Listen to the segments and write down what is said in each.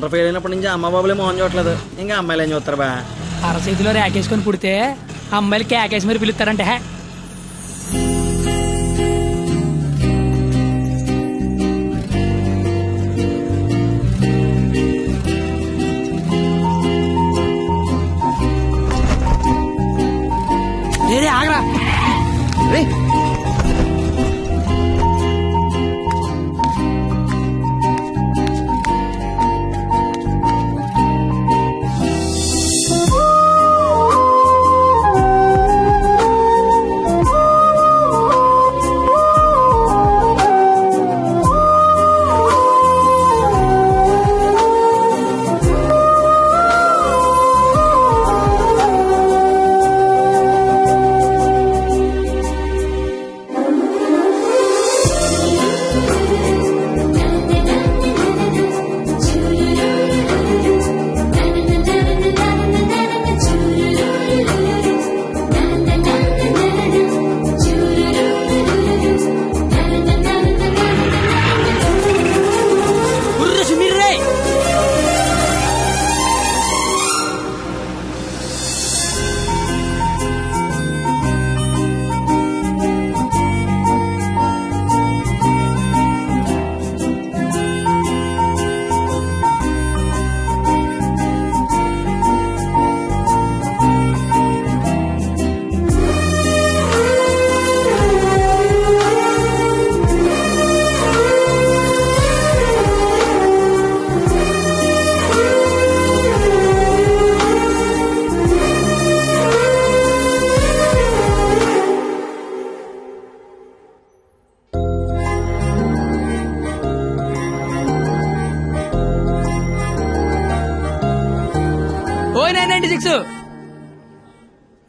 Inter fail అయినప్పటి నుంచి అమ్మ బాబులే మోహన్ చూడట్లేదు, ఇంకా అమ్మాయిలు ఏం చూస్తారు బా. అరచేతిలో రేకేసుకొని పుడితే అమ్మాయిలకి కేకేసి మరి పిలుస్తారంటే. ఆగరా రే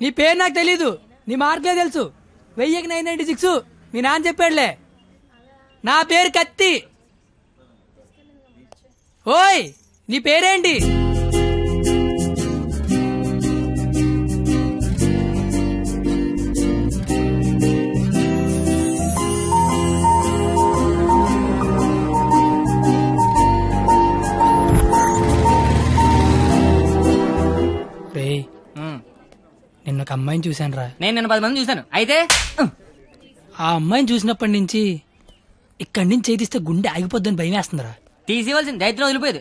నీ పేరు నాకు తెలీదు, నీ మార్కులే తెలుసు. 1996 మీ నాన్న చెప్పాడులే. నా పేరు కత్తి. ఓయ్ నీ పేరేంటి? నిన్న ఒక అమ్మాయిని చూశాను రా. నేను నిన్న 10 మంది చూశాను. అయితే ఆ అమ్మాయిని చూసినప్పటి నుంచి ఇక్కడి నుంచి చేతిస్తే గుండె ఆగిపోద్దని భయం వేస్తుందిరా. తీసేవలసింది దైత్యం వదిలిపోయేది.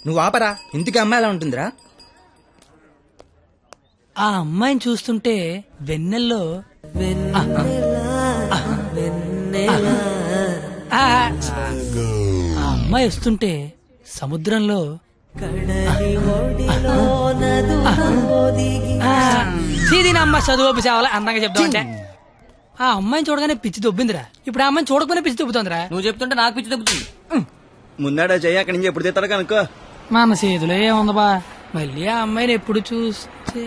నువ్వు ఆపరా, ఇంటికి అమ్మాయి ఎలా ఉంటుందిరా? ఆ అమ్మాయిని చూస్తుంటే వెన్నెల్లో ఆ అమ్మాయి వస్తుంటే సముద్రంలో అమ్మ చదువు సేవలు అందంగా చెప్తామంటే ఆ అమ్మాయిని చూడగానే పిచ్చి దొబ్బిందిరా. ఇప్పుడు ఆ అమ్మాయిని చూడకపోయినా పిచ్చి దొబ్బుతుందిరా. నువ్వు చెప్తుంటే నాకు పిచ్చి దొబ్బుతుంది. ముందాడా చెయ్యి అక్కడి నుంచి ఎప్పుడు తీస్తాడు కనుక్కో. మన చేతిలో ఏముంది బా, మళ్ళీ ఆ అమ్మాయిని ఎప్పుడు చూస్తే.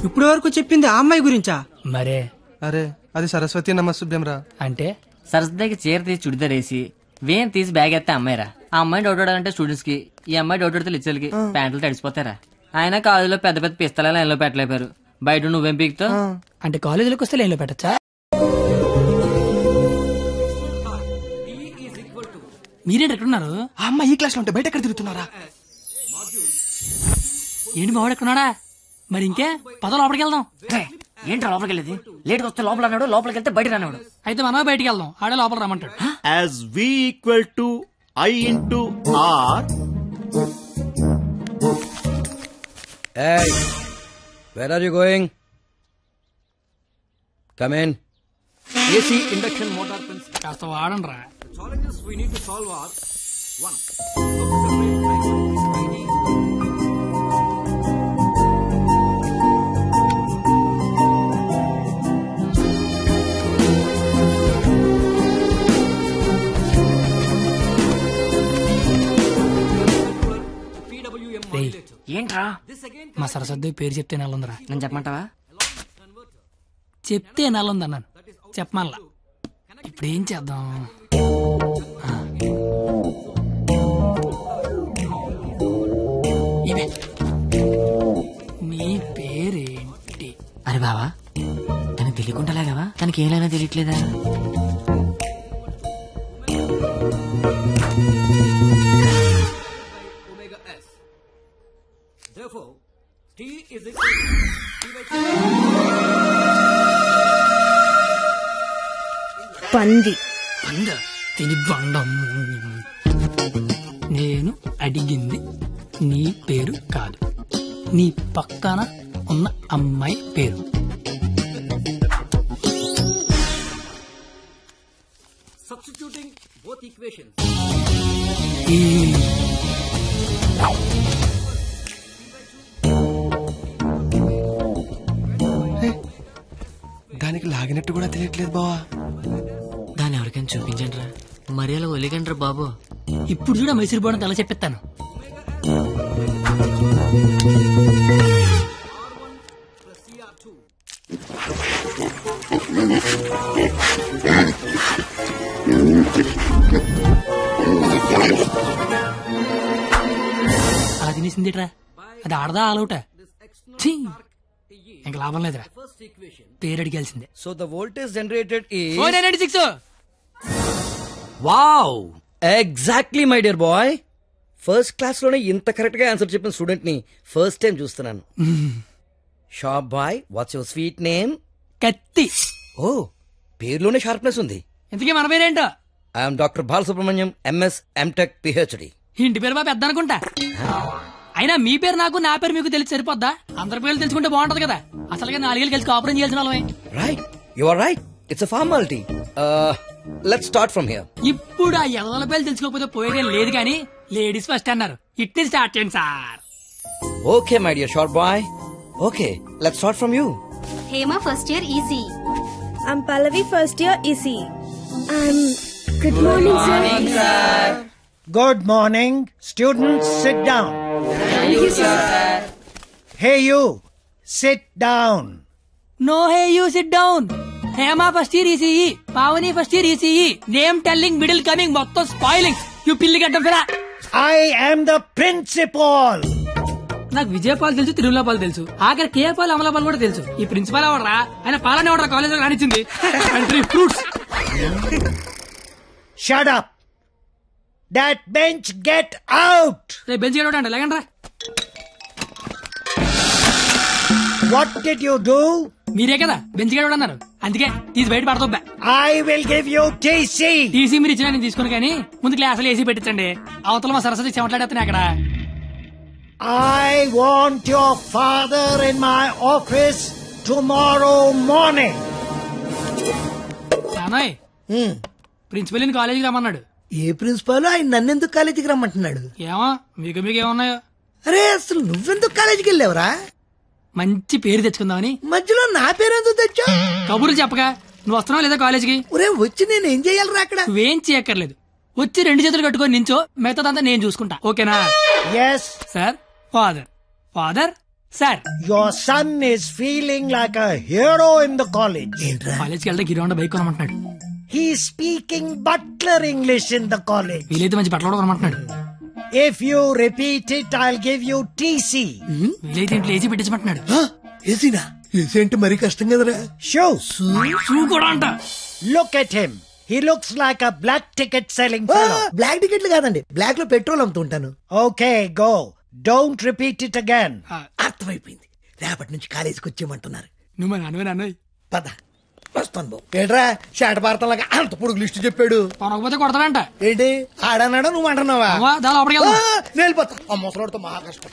ఇప్పుడు వరకు చెప్పింది ఆ అమ్మాయి గురించా? మరే అరే అది సరస్వతి నమస్తుభ్యం రా. అంటే సరస్వతికి చీర తీసి చుడిదార్ వేసి వేన్ తీసి బ్యాగ్ ఎత్తే అమ్మాయిరా. ఆ అమ్మాయి డౌట్ అంటే స్టూడెంట్స్ కి, ఈ అమ్మాయి డౌట్ అడితే లెక్చర్లకి ప్యాంట్లు తడిసిపోతారా. ఆయన కాలేజీలో పెద్ద పెద్ద పిస్తల లైన్లో పెట్టలేపారు. బయట నువ్వేం పీకుతావు? అంటే కాలేజీలోకి వస్తే లైన్లో పెట్టచ్చా? మీరేంటి ఎక్కడున్నారు? ఆ అమ్మాయి ఈ క్లాస్ లో ఉంటే బయట ఎక్కడ తిరుగుతున్నారా? ఏంటి మావాడు ఎక్కడున్నాడా? మరి ఇంకే పద లోపలికి వెళ్దాం. ఏంట్రా లోపలికి వెళ్ళేది? లేట్గా వస్తే లోపల అన్నాడు, లోపలికి వెళ్తే బయట అన్నాడు. అయితే మనమే బయటికి వెళ్దాం, ఆడే లోపల రమ్మంటాడు. As V equal to I into R. Hey, where are you going? Come in. AC induction motor principle. కాస్త వాడండి రా. Challenges we need to solve are 1. ఏంట్రా మా సరస్వతి పేరు చెప్తే నెలందిరా. నేను చెప్పమంటావా? చెప్తే నెలంది అన్నాను, చెప్పమల్లా. ఇప్పుడు ఏం చేద్దాం? ఇవే నీ పేరేంటి? అరే బావా, తనకు తెలియకుండాలాగావా? తనకి ఏమైనా తెలియట్లేదా? పంది. తిని బండం. నేను అడిగింది నీ పేరు కాదు, నీ పక్కన ఉన్న అమ్మాయి పేరు. Substituting both equations. దానికి లాగినట్టు కూడా తెలియట్లేదు బావా. దాన్ని ఎవరికైనా చూపించండి రా, మరి అలా ఒలిగండి రా బాబు. ఇప్పుడు చూడ మైసూర్ బోర్డు ఎలా చెప్పిస్తాను. అలా తినేసిందిట్రా, అది ఆడదా ఆలౌట. ఇంకా లాభం లేదురా, పేరు అడిగాల్సిందే. So the voltage generated is 496. Wow, exactly my dear boy. First class లోనే ఇంత కరెక్ట్ గా ఆన్సర్ చెప్పిన స్టూడెంట్ ని ఫస్ట్ టైం చూస్తున్నాను. Shop boy, what's your sweet name? కత్తి. ఓ, పేరులోనే షార్ప్నెస్ ఉంది. ఇంతకీ మన పేరేంటో? I'm doctor Balasubrahmanyam, MS, MTech, PhD. ఇంటి పేరు బాబు పెద్ద అనుకుంటా. అయినా మీ పేరు నాకు, నా పేరు మీకు తెలిసి సరిపోద్దా? అందరి పేర్లు తెలుసుకుంటే బాగుంటది కదా. అసలుగా 4 ఏళ్ళు కలిసి కాపురం చేయాల్సిన వాళ్ళమే. Right, you are right, it's a formality. Let's start from here. ఇప్పుడు ఆ ఎదల పేర్లు తెలుసుకోకపోతే పోయేదేం లేదు కానీ లేడీస్ ఫస్ట్ అన్నారు, ఇట్ని స్టార్ట్ చేయండి sir. Okay my dear short boy, okay let's start from you. Hema first year EC. I'm Pallavi, first year EC. Good morning, sir. Good morning. Students, sit down. Thank you, sir. Hey, you. Sit down. No hey you sit down. Hema first year ECE, Pavani first year ECE. Name telling, middle coming, మొత్తం spoiling. You పిల్లి గడ్డం ఫిరా. I am the principal. నాకు విజయపాల్ తెలుసు, తిరుమలపాల్ తెలుసు, ఆఖరి కేపాల్, అమలపాల్ కూడా తెలుసు. ఈ ప్రిన్సిపాల్ ఎవడరా? ఆయన పాలన ఎవడరా కాలేజ్ లో రానిచ్చింది? Country fruits. Shut up. That bench, get out. రేపు బెంచ్ గడవడండి, లేకండ్రా. What did you do? మీరే కదా బెంచ్ గడవడం అన్నారు, అందుకే తీసి బయట పడతా. I will give you TC. TC మీరు ఇచ్చినా నేను తీసుకుని, కానీ ముందు క్లాసులు ఏసీ పెట్టించండి. అవతల మా సరస్వతి చెమట్లాడేస్తున్నాయి అక్కడ. I want your father in my office tomorrow morning. నానోయ్, ప్రిన్సిపల్ ని కాలేజీకి రమ్మన్నాడు. ఏ ప్రిన్సిపాల్ ఆయన నన్నెందుకు కాలేజీకి రమ్మంటున్నాడు? ఏమో మీకు ఏమన్నాయో. అరే అసలు నువ్వెందుకు కాలేజీకి వెళ్ళావురా? మంచి పేరు తెచ్చుకుందామని. మధ్యలో నా పేరెందుకు తెచ్చా? కబుర్లు చెప్పగా నువ్వు వస్తున్నావు లేదా కాలేజీకి? ఒరే వచ్చి నేను ఏం చెయ్యాలరా అక్కడ? నువ్వేం చేయక్కర్లేదు, వచ్చి 2 చేతులు కట్టుకొని నించో, మిగతాదంతా నేను చూసుకుంటా, ఓకేనా? Yes. Sir, father, father, sir. Your son is feeling like a hero in the college. కాలేజ్కి వెళ్తే గిరివండ bike కొనమంటున్నాడు. He's speaking butler English in the college. వీలైతే మంచి బట్టలు కూడా కొనమంటున్నాడు. If you repeat it, I'll give you TC. వీలైతే ఇంట్లో AC పెట్టించమంటున్నాడు. ఏసీనా? AC అంటే మరీ కష్టం కదరా. Shoes. షూ కూడా అంట. Look at him. He looks like a black ticket selling fellow. Black టికెట్లు కాదండి, బ్లాక్ లో పెట్రోల్ అమ్ముతుంటాను. Okay, go. Don't repeat it again. అర్థమైపోయింది, రేపటి నుంచి కాలేజీకి వచ్చేయమంటున్నారు. నువ్వు నాన్నోయ్ పద వస్తాను బాబు. ఏట్రా షాట భారతంలాగా అంత పొడుగు లిస్ట్ చెప్పాడు. కొనకపోతే కొడతాడంట. ఏంటి ఆడన్నాడా నువ్వు అంటున్నావా? దాని లోపలికి వెళ్దాం. నేను వెళ్ళిపోతా, ఆ ముసలోడితో మహా కష్టం.